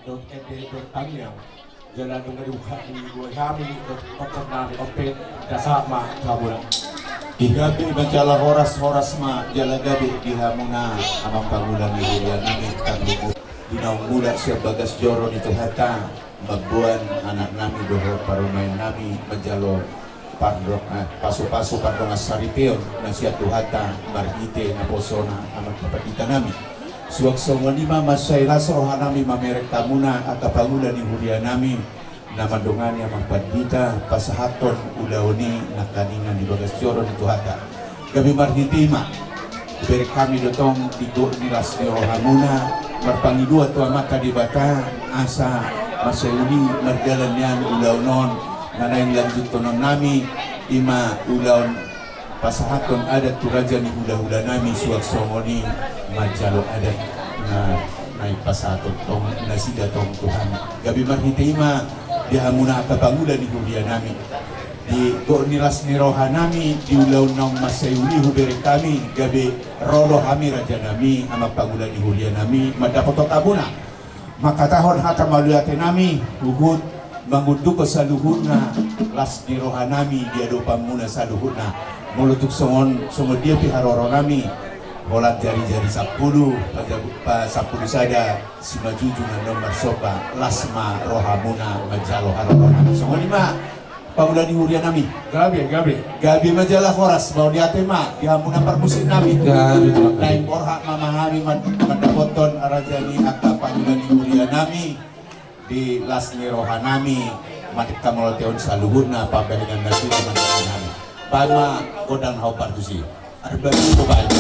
www.ed.tangnya jalan mengeduka di dua kami pernah open dasama kabula Igabi bancala horas ma jala gabi di hamuna amang pangulan ni Hurian nami taglibu dinaw mula siya bagas joro nito hata magbuan anak nami doho parumain nami majalo pardong paso-paso pardong asaripion na siya tuhata margite na posona amang kapatita nami suwag sa lima masay raso hanami mamerek tamuna at pangulan ni Hurian nami na madungan niya magpandita pasahaton ulawni na kaningan ni bagas joro ni tuhata gabi marhitima beri kami dotong digo nilas ni rohamuna marpangidua tua mata di bata asa masayuni mardalan niyan ulawnon nanayin lanjut tonon nami ima ulawon pasahaton adat turaja ni hula-hula nami suwag songoni majalo adat na naik pasahaton tong nasida tong Tuhan gabi marhitima di hamuna kapangulan ni Hurian nami di go nilas ni roha nami di ulaw ng masayuli huberi kami gabi rolo kami raja nami ama pangulan ni Hurian nami madapotok abuna makatahon hata maluyate nami hugud mangundu ko sa luhud na las ni roha nami di ado pamuna sa luhud na mulutuk songon dia piharoro nami bolat jari-jari 10 saja si majuju na nomor sopa lasma rohamuna majalo harorona songo lima pangulan ni Hurian nami gabi majalah horas mau diatema dihamuna permusin nami lain borhak mamahami mandapoton arajani akta pangulan ni Hurian nami di las ni rohanami matik kamoloteon saluhurna pambelingan nasi teman-teman nami pama kodang hau partusi arba itu baik.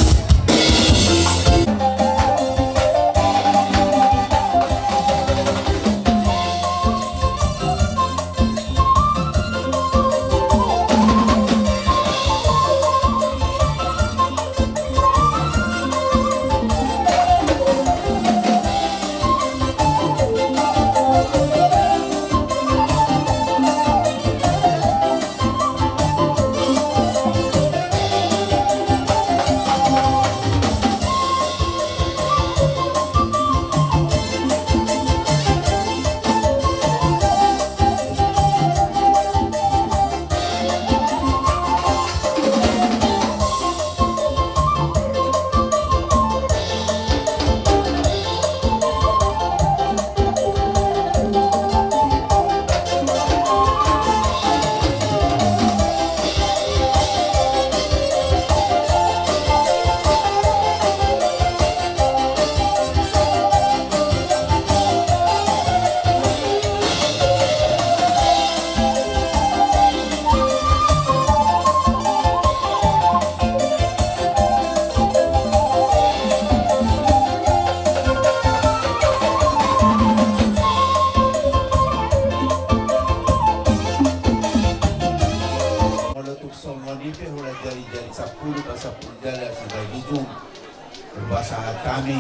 Kami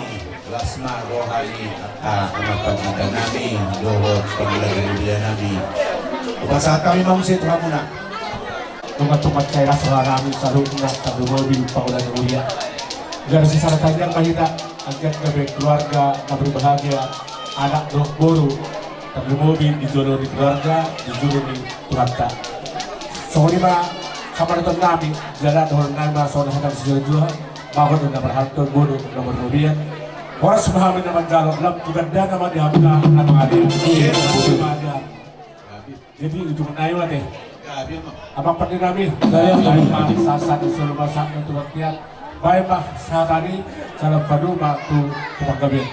lasma rohani anak pagkita nami dohot pangulan ni Hurian nami upasahat kami mamsit hamuna tumat-tumat kaya rasa rami selalu nak termobil pangulan ni Hurian agar sisa yang mahita agar gabi keluarga kabri bahagia anak doh boru termobil dijodoh di keluarga dijodoh di tuhata songo lima kamar itu nami jalan orang nama songo hadap sejauh mahon na berhalton bono nomor Hurian horas mahamin naman jalo lam tuganda naman di hamuna na mga adik jadi ujung nayo natin abang pati nami dahil panik sasan di seluruh masak untuk waktian baik mah saat tadi salam padu waktu pemagabin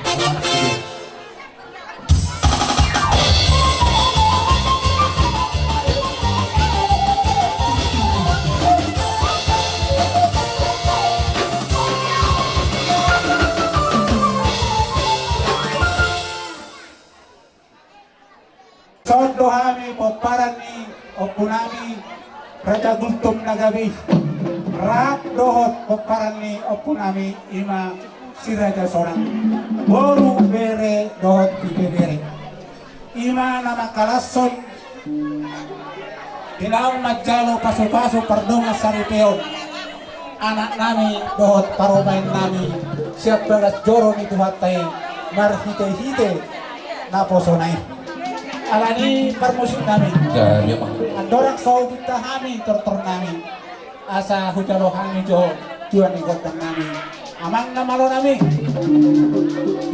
Sondohami poparani opunami raja gultum nagabi rak dohot poparani opunami ima si raja sorang boru bere dohot bere ima nama kalason tinau majalo paso-paso pardonga saripeon anak nami dohot paromain nami siap bagas joro itu hatai marhite-hite naposonay. Alani permusik namin. Gaya mah. Andorak sau kita kami tertor namin. Asa hujalo kami jo tuan ikut dan namin. Amang namalo namin.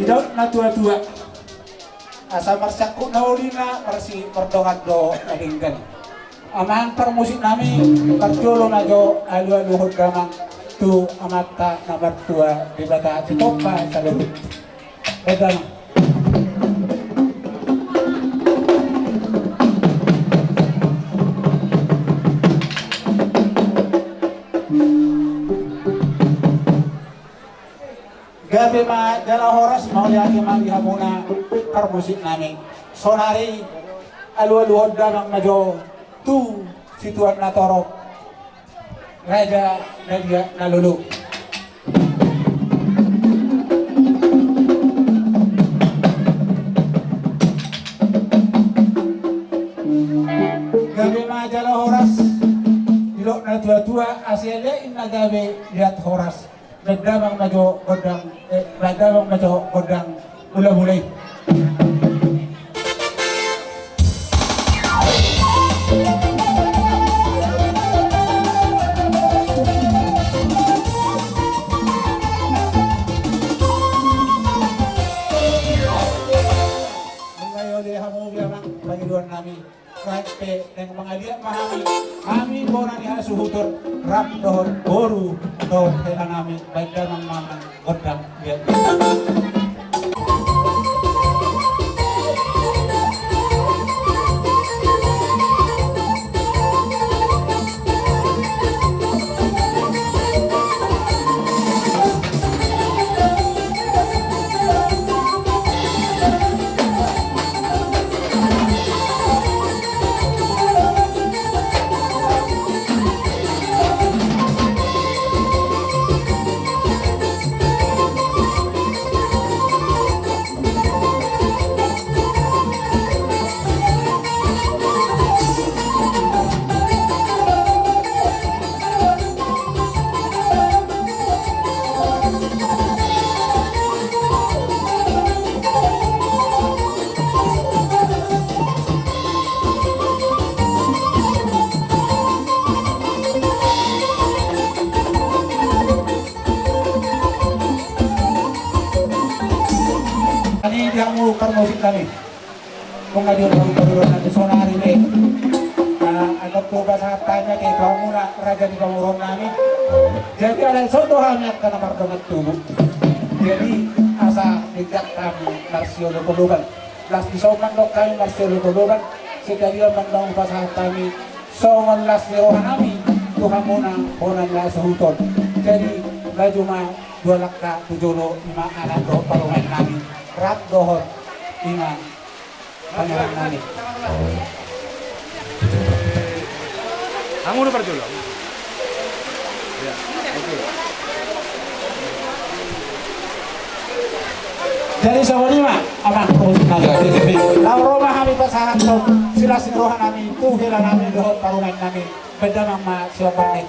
Tidak na tua-tua. Asa marsaku naulina persi perdongan do adinggan. Amang permusik namin perjolo na jo alu-aluhod gamang tu amata nomor 2 di bata Citopa sa luhut. Edang. Gabi ma jala horas mau yaki manggiha muna permusik namin. Sonari alu-aluhod gamang majo tu situan na torok. Raja Nadia Nalulu. Gabi majala horas dilok na tua-tua asile inna gabi lihat horas nagdamang majo godang ula-bulay. Kami kahit ng mga liya mahami kami bona ni suhutor rap dohon boru dohon kaya namin baik damang mamang godang liya. Ini yang mau permusik kami. Kung ngayon ang pagulong natin sonari ni. Agad po ba sa tanya kay ikaw muna raja di kamurong namin. Jadi ada sotohan yang kena martongan tubuh. Jadi asa tidak kami Marsio Lukuluban. Las disoman dok kami Marsio Lukuluban. Sekalian mandang upasahan kami. Songon las nirohan kami. Tuhan muna punan la suhuton. Jadi laju ma 2 lakka 75 anak do palungan namin. Rap dohon ina pangeran namin. Kamu udah perjolo? Ya, oke. Jadi sama lima apa musik kami. Lauro mah kami pasahan to sila sirohan namin tu hila namin dohon palungan namin. Beda nama siapa nih?